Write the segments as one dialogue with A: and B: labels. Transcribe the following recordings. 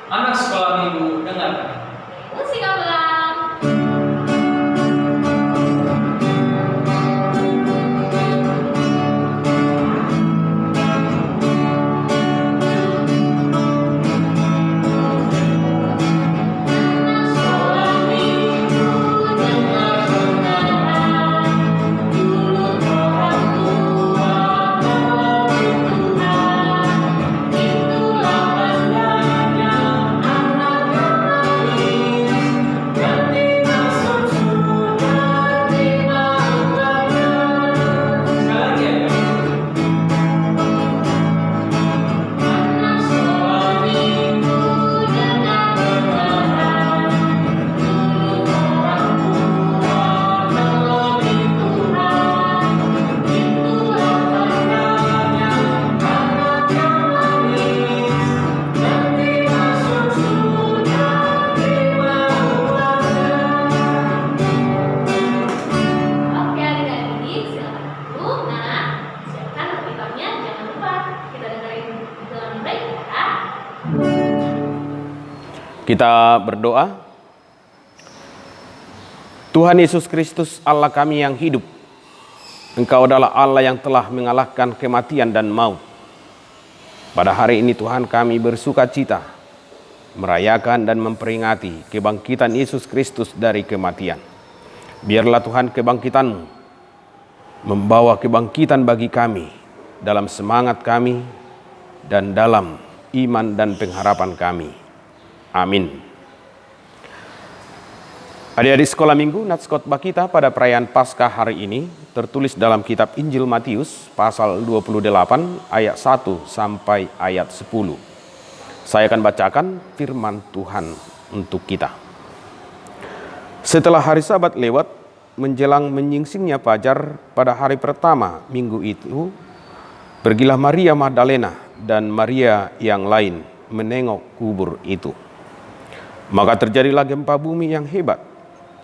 A: Anak sekolah minggu dengarkan.
B: Musik Abang. Oke adik-adik, silakan duduk. Nah, siapkan Alkitabnya, jangan lupa kita dengerin dengan baik ya.
C: Kita berdoa. Tuhan Yesus Kristus, Allah kami yang hidup, Engkau adalah Allah yang telah mengalahkan kematian dan maut. Pada hari ini Tuhan kami bersuka cita, merayakan dan memperingati kebangkitan Yesus Kristus dari kematian. Biarlah Tuhan kebangkitan-Mu membawa kebangkitan bagi kami dalam semangat kami dan dalam iman dan pengharapan kami. Amin. Adik-adik sekolah minggu, nats khotbah kita pada perayaan Paskah hari ini tertulis dalam kitab Injil Matius pasal 28 ayat 1 sampai ayat 10. Saya akan bacakan firman Tuhan untuk kita. Setelah hari Sabat lewat, menjelang menyingsingnya fajar pada hari pertama minggu itu, pergilah Maria Magdalena dan Maria yang lain menengok kubur itu. Maka terjadilah gempa bumi yang hebat,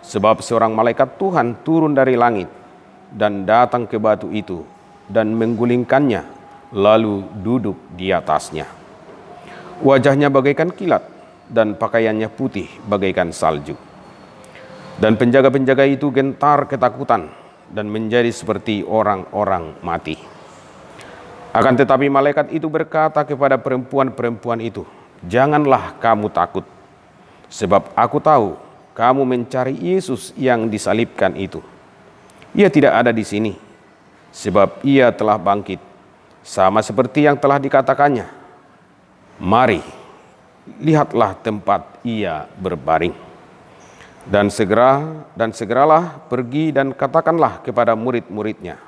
C: sebab seorang malaikat Tuhan turun dari langit dan datang ke batu itu dan menggulingkannya, lalu duduk di atasnya. Wajahnya bagaikan kilat dan pakaiannya putih bagaikan salju. Dan penjaga-penjaga itu gentar ketakutan dan menjadi seperti orang-orang mati. Akan tetapi malaikat itu berkata kepada perempuan-perempuan itu, "Janganlah kamu takut, sebab aku tahu kamu mencari Yesus yang disalibkan itu. Ia tidak ada di sini, sebab ia telah bangkit, sama seperti yang telah dikatakannya. Mari, lihatlah tempat ia berbaring. Dan segeralah pergi dan katakanlah kepada murid-muridnya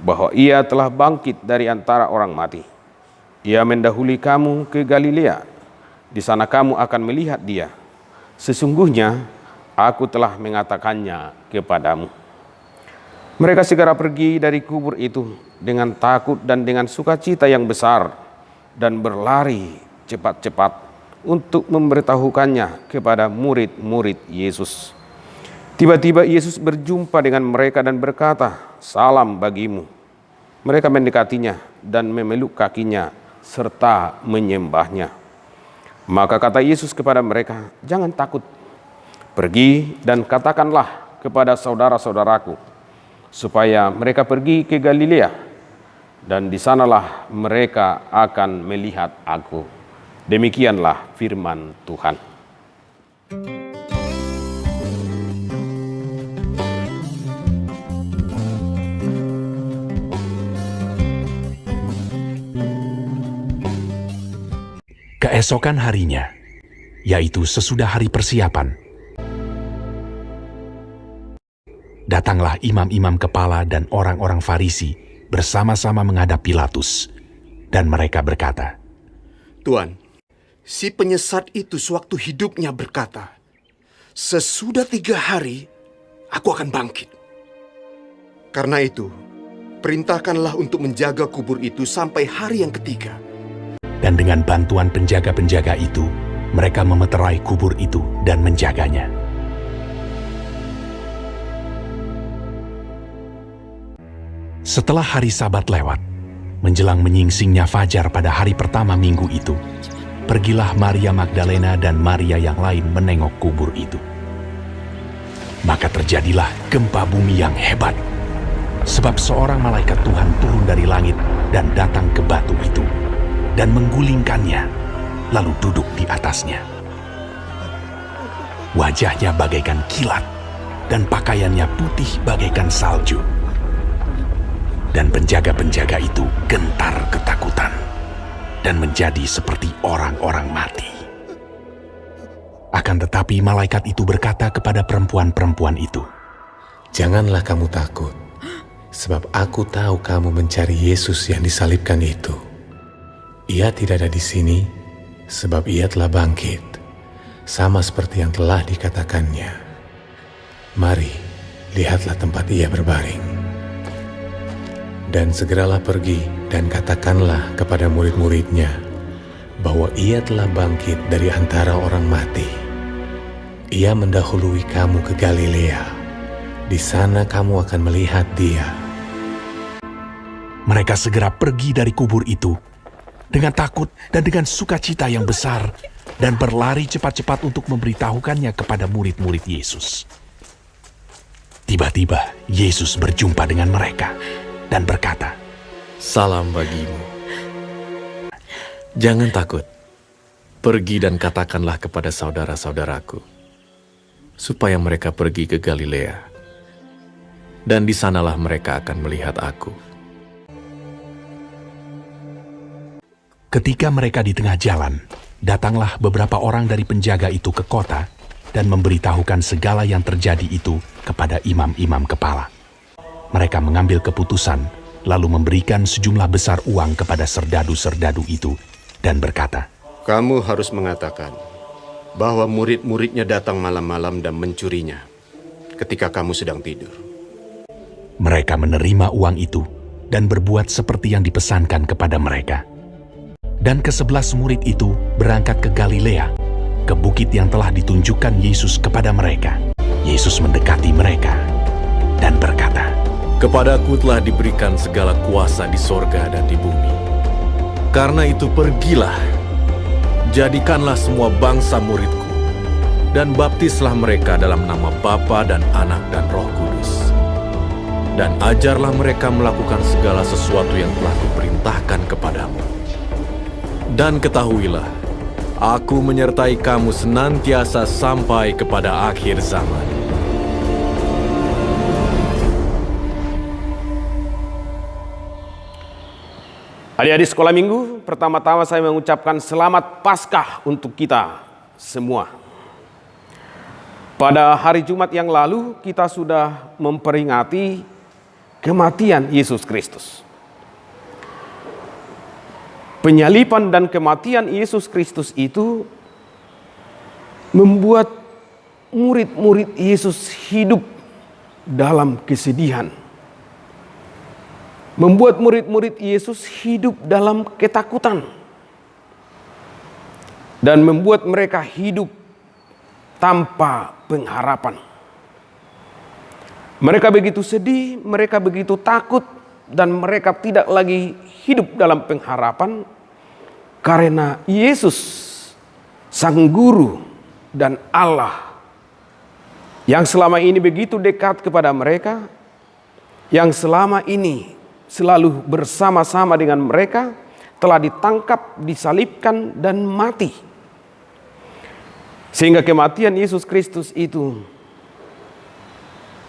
C: bahwa ia telah bangkit dari antara orang mati. Ia mendahului kamu ke Galilea, di sana kamu akan melihat dia. Sesungguhnya aku telah mengatakannya kepadamu." Mereka segera pergi dari kubur itu dengan takut dan dengan sukacita yang besar dan berlari cepat-cepat untuk memberitahukannya kepada murid-murid Yesus. Tiba-tiba Yesus berjumpa dengan mereka dan berkata, "Salam bagimu." Mereka mendekatinya dan memeluk kakinya serta menyembahnya. Maka kata Yesus kepada mereka, "Jangan takut. Pergi dan katakanlah kepada saudara-saudaraku supaya mereka pergi ke Galilea, dan di sanalah mereka akan melihat aku." Demikianlah firman Tuhan.
D: Keesokan harinya, yaitu sesudah hari persiapan, datanglah imam-imam kepala dan orang-orang Farisi bersama-sama menghadap Pilatus, dan mereka berkata,
E: "Tuan, si penyesat itu sewaktu hidupnya berkata, 'Sesudah 3 hari, aku akan bangkit.' Karena itu, perintahkanlah untuk menjaga kubur itu sampai hari yang ketiga."
D: Dan dengan bantuan penjaga-penjaga itu, mereka memeterai kubur itu dan menjaganya. Setelah hari Sabat lewat, menjelang menyingsingnya fajar pada hari pertama minggu itu, pergilah Maria Magdalena dan Maria yang lain menengok kubur itu. Maka terjadilah gempa bumi yang hebat, sebab seorang malaikat Tuhan turun dari langit dan datang ke batu itu, dan menggulingkannya, lalu duduk di atasnya. Wajahnya bagaikan kilat, dan pakaiannya putih bagaikan salju. Dan penjaga-penjaga itu gentar ketakutan, dan menjadi seperti orang-orang mati. Akan tetapi malaikat itu berkata kepada perempuan-perempuan itu,
F: "Janganlah kamu takut, sebab aku tahu kamu mencari Yesus yang disalibkan itu. Ia tidak ada di sini, sebab ia telah bangkit, sama seperti yang telah dikatakannya. Mari, lihatlah tempat ia berbaring. Dan segeralah pergi dan katakanlah kepada murid-muridnya bahwa ia telah bangkit dari antara orang mati. Ia mendahului kamu ke Galilea. Di sana kamu akan melihat dia."
D: Mereka segera pergi dari kubur itu dengan takut dan dengan sukacita yang besar, dan berlari cepat-cepat untuk memberitahukannya kepada murid-murid Yesus. Tiba-tiba Yesus berjumpa dengan mereka dan berkata,
F: "Salam bagimu. Jangan takut. Pergi dan katakanlah kepada saudara-saudaraku supaya mereka pergi ke Galilea, dan di sanalah mereka akan melihat aku."
D: Ketika mereka di tengah jalan, datanglah beberapa orang dari penjaga itu ke kota dan memberitahukan segala yang terjadi itu kepada imam-imam kepala. Mereka mengambil keputusan, lalu memberikan sejumlah besar uang kepada serdadu-serdadu itu dan berkata,
E: Kamu harus mengatakan bahwa murid-muridnya datang malam-malam dan mencurinya ketika kamu sedang tidur.
D: Mereka menerima uang itu dan berbuat seperti yang dipesankan kepada mereka. Dan ke-11 murid itu berangkat ke Galilea, ke bukit yang telah ditunjukkan Yesus kepada mereka. Yesus mendekati mereka dan berkata,
F: "Kepadaku telah diberikan segala kuasa di sorga dan di bumi. Karena itu pergilah, jadikanlah semua bangsa muridku, dan baptislah mereka dalam nama Bapa dan Anak dan Roh Kudus. Dan ajarlah mereka melakukan segala sesuatu yang telah kuperintahkan kepadamu. Dan ketahuilah, aku menyertai kamu senantiasa sampai kepada akhir zaman."
C: Adik-adik sekolah minggu, pertama-tama saya mengucapkan selamat Paskah untuk kita semua. Pada hari Jumat yang lalu, kita sudah memperingati kematian Yesus Kristus. Penyaliban dan kematian Yesus Kristus itu membuat murid-murid Yesus hidup dalam kesedihan. Membuat murid-murid Yesus hidup dalam ketakutan. Dan membuat mereka hidup tanpa pengharapan. Mereka begitu sedih, mereka begitu takut, dan mereka tidak lagi hidup dalam pengharapan karena Yesus, Sang Guru dan Allah yang selama ini begitu dekat kepada mereka, yang selama ini selalu bersama-sama dengan mereka, telah ditangkap, disalibkan, dan mati. Sehingga kematian Yesus Kristus itu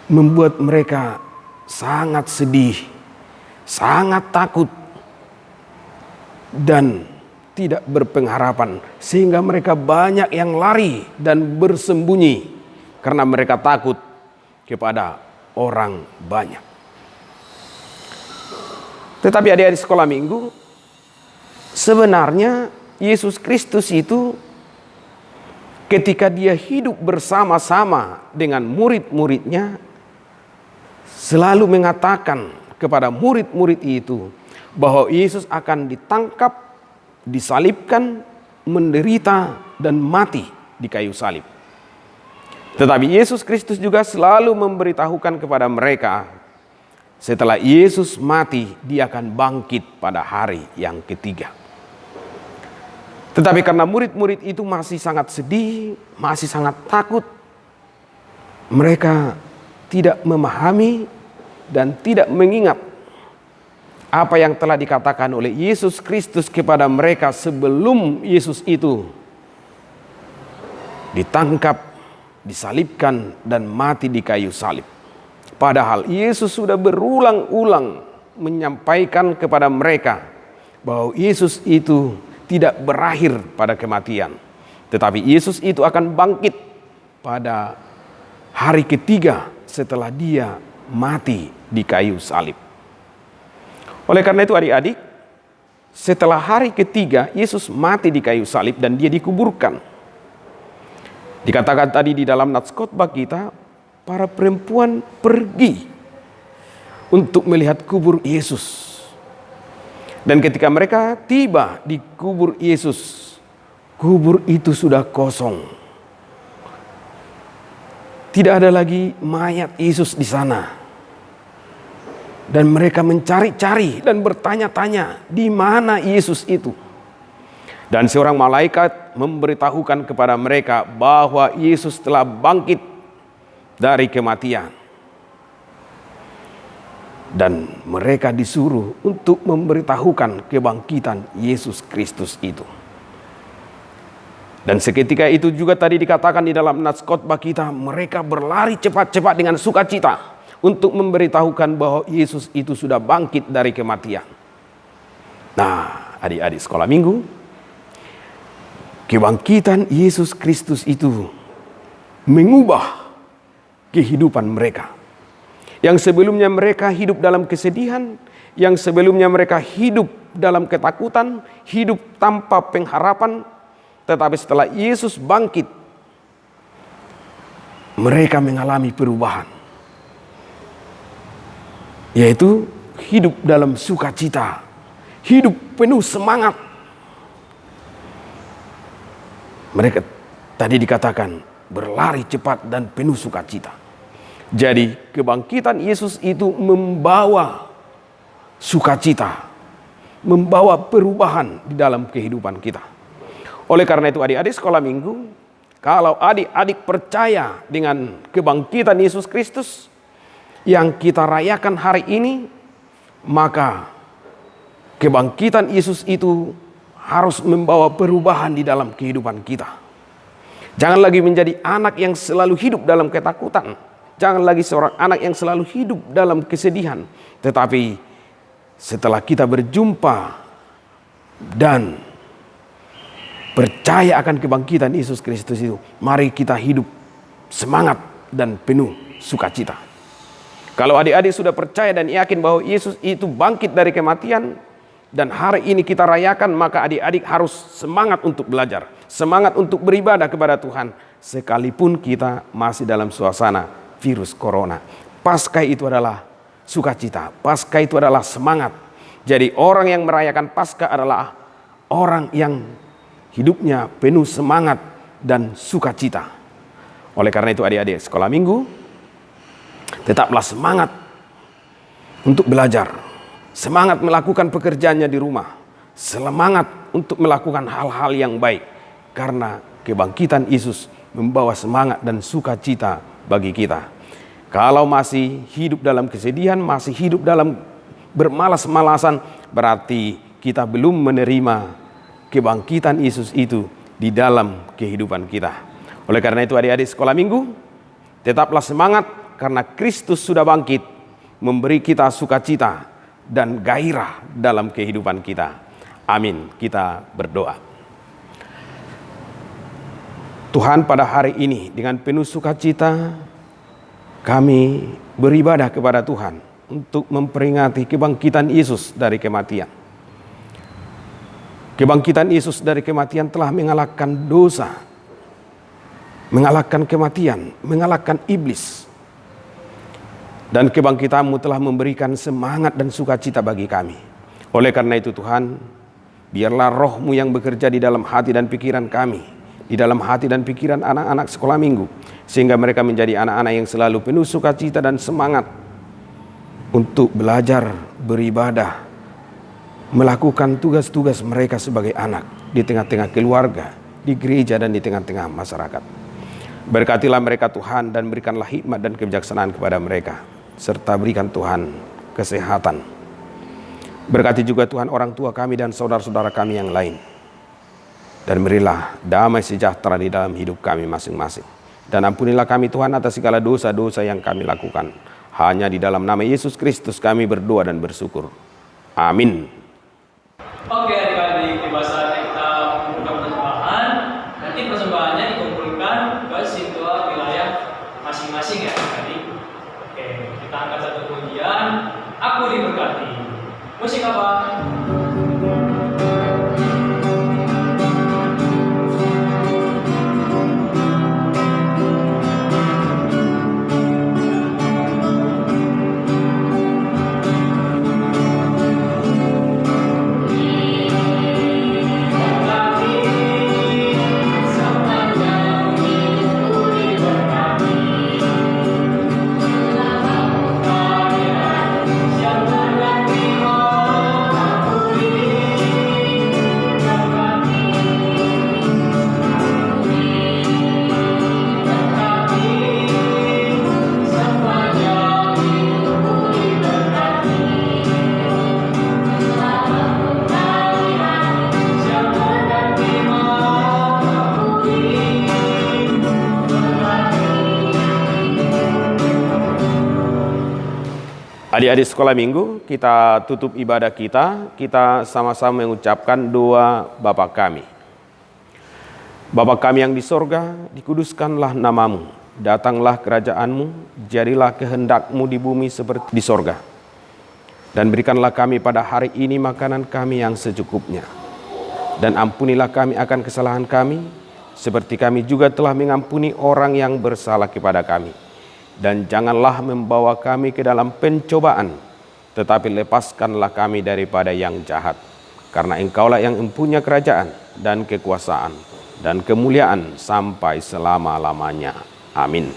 C: membuat mereka sangat sedih, sangat takut, dan tidak berpengharapan. Sehingga mereka banyak yang lari dan bersembunyi karena mereka takut kepada orang banyak. Tetapi adik-adik sekolah minggu, sebenarnya Yesus Kristus itu ketika dia hidup bersama-sama dengan murid-muridnya, selalu mengatakan kepada murid-murid itu bahwa Yesus akan ditangkap, disalibkan, menderita, dan mati di kayu salib. Tetapi Yesus Kristus juga selalu memberitahukan kepada mereka, setelah Yesus mati, dia akan bangkit pada hari yang ketiga. Tetapi karena murid-murid itu masih sangat sedih, masih sangat takut, mereka tidak memahami dan tidak mengingat apa yang telah dikatakan oleh Yesus Kristus kepada mereka sebelum Yesus itu ditangkap, disalibkan, dan mati di kayu salib. Padahal Yesus sudah berulang-ulang menyampaikan kepada mereka bahwa Yesus itu tidak berakhir pada kematian, tetapi Yesus itu akan bangkit pada hari ketiga setelah dia mati di kayu salib. Oleh karena itu adik-adik, setelah hari ketiga Yesus mati di kayu salib dan dia dikuburkan. Dikatakan tadi di dalam nats khotbah kita, para perempuan pergi untuk melihat kubur Yesus. Dan ketika mereka tiba di kubur Yesus, kubur itu sudah kosong. Tidak ada lagi mayat Yesus di sana. Dan mereka mencari-cari dan bertanya-tanya, di mana Yesus itu? Dan seorang malaikat memberitahukan kepada mereka bahwa Yesus telah bangkit dari kematian. Dan mereka disuruh untuk memberitahukan kebangkitan Yesus Kristus itu. Dan seketika itu juga tadi dikatakan di dalam nats khotbah kita, mereka berlari cepat-cepat dengan sukacita untuk memberitahukan bahwa Yesus itu sudah bangkit dari kematian. Nah, adik-adik sekolah minggu, kebangkitan Yesus Kristus itu mengubah kehidupan mereka. Yang sebelumnya mereka hidup dalam kesedihan, yang sebelumnya mereka hidup dalam ketakutan, hidup tanpa pengharapan, tetapi setelah Yesus bangkit, mereka mengalami perubahan, yaitu hidup dalam sukacita, hidup penuh semangat. Mereka tadi dikatakan berlari cepat dan penuh sukacita. Jadi kebangkitan Yesus itu membawa sukacita, membawa perubahan di dalam kehidupan kita. Oleh karena itu adik-adik sekolah minggu, kalau adik-adik percaya dengan kebangkitan Yesus Kristus yang kita rayakan hari ini, maka kebangkitan Yesus itu harus membawa perubahan di dalam kehidupan kita. Jangan lagi menjadi anak yang selalu hidup dalam ketakutan. Jangan lagi seorang anak yang selalu hidup dalam kesedihan. Tetapi setelah kita berjumpa dan percaya akan kebangkitan Yesus Kristus itu, mari kita hidup semangat dan penuh sukacita. Kalau adik-adik sudah percaya dan yakin bahwa Yesus itu bangkit dari kematian dan hari ini kita rayakan, maka adik-adik harus semangat untuk belajar, semangat untuk beribadah kepada Tuhan, sekalipun kita masih dalam suasana virus corona. Paskah itu adalah sukacita, Paskah itu adalah semangat. Jadi orang yang merayakan Paskah adalah orang yang hidupnya penuh semangat dan sukacita. Oleh karena itu adik-adik sekolah minggu, tetaplah semangat untuk belajar, semangat melakukan pekerjaannya di rumah, semangat untuk melakukan hal-hal yang baik, karena kebangkitan Yesus membawa semangat dan sukacita bagi kita. Kalau masih hidup dalam kesedihan, masih hidup dalam bermalas-malasan, berarti kita belum menerima kebangkitan Yesus itu di dalam kehidupan kita. Oleh karena itu adik-adik sekolah minggu, tetaplah semangat karena Kristus sudah bangkit, memberi kita sukacita dan gairah dalam kehidupan kita. Amin. Kita berdoa. Tuhan, pada hari ini dengan penuh sukacita kami beribadah kepada Tuhan untuk memperingati kebangkitan Yesus dari kematian. Kebangkitan Yesus dari kematian telah mengalahkan dosa, mengalahkan kematian, mengalahkan iblis. Dan kebangkitan-Mu telah memberikan semangat dan sukacita bagi kami. Oleh karena itu Tuhan, biarlah Roh-Mu yang bekerja di dalam hati dan pikiran kami, di dalam hati dan pikiran anak-anak sekolah minggu, sehingga mereka menjadi anak-anak yang selalu penuh sukacita dan semangat untuk belajar, beribadah, melakukan tugas-tugas mereka sebagai anak di tengah-tengah keluarga, di gereja dan di tengah-tengah masyarakat. Berkatilah mereka Tuhan dan berikanlah hikmat dan kebijaksanaan kepada mereka, serta berikan Tuhan kesehatan. Berkati juga Tuhan orang tua kami dan saudara-saudara kami yang lain. Dan berilah damai sejahtera di dalam hidup kami masing-masing. Dan ampunilah kami Tuhan atas segala dosa-dosa yang kami lakukan. Hanya di dalam nama Yesus Kristus kami berdoa dan bersyukur. Amin.
A: Oke adik-adik, tiba saatnya kita membuka persembahan. Nanti persembahannya dikumpulkan ke situasi wilayah masing-masing ya adik-adik. Oke, kita angkat satu pujian. Aku diberkati. Musik apa?
C: Adik-adik sekolah minggu, kita tutup ibadah kita sama-sama mengucapkan doa Bapa kami. Bapa kami yang di sorga, dikuduskanlah namamu, datanglah kerajaanmu, jadilah kehendakmu di bumi seperti di sorga. Dan berikanlah kami pada hari ini makanan kami yang secukupnya. Dan ampunilah kami akan kesalahan kami, seperti kami juga telah mengampuni orang yang bersalah kepada kami. Dan janganlah membawa kami ke dalam pencobaan, tetapi lepaskanlah kami daripada yang jahat. Karena Engkaulah yang mempunyai kerajaan dan kekuasaan dan kemuliaan sampai selama-lamanya. Amin.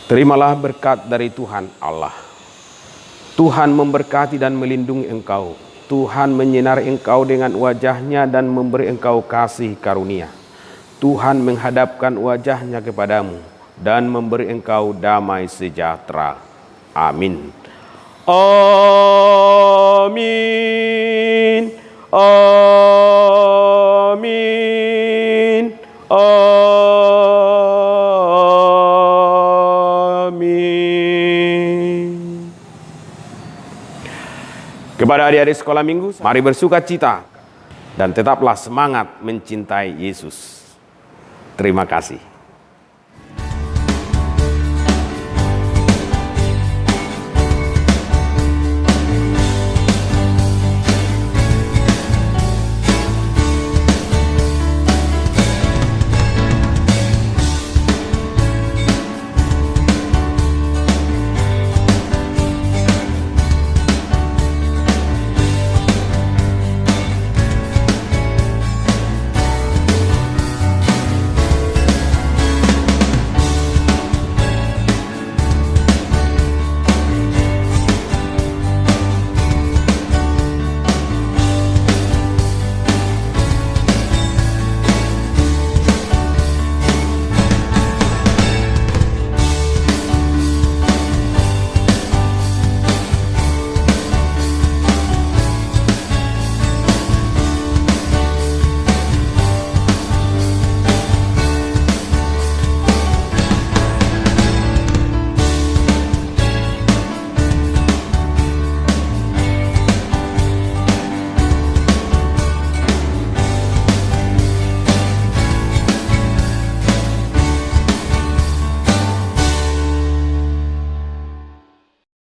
C: Terimalah berkat dari Tuhan Allah. Tuhan memberkati dan melindungi engkau. Tuhan menyinari engkau dengan wajah-Nya dan memberi engkau kasih karunia. Tuhan menghadapkan wajah-Nya kepadamu dan memberi engkau damai sejahtera. Amin. Amin. Amin. Amin. Kepada adik-adik sekolah minggu, mari bersuka cita dan tetaplah semangat mencintai Yesus. Terima kasih.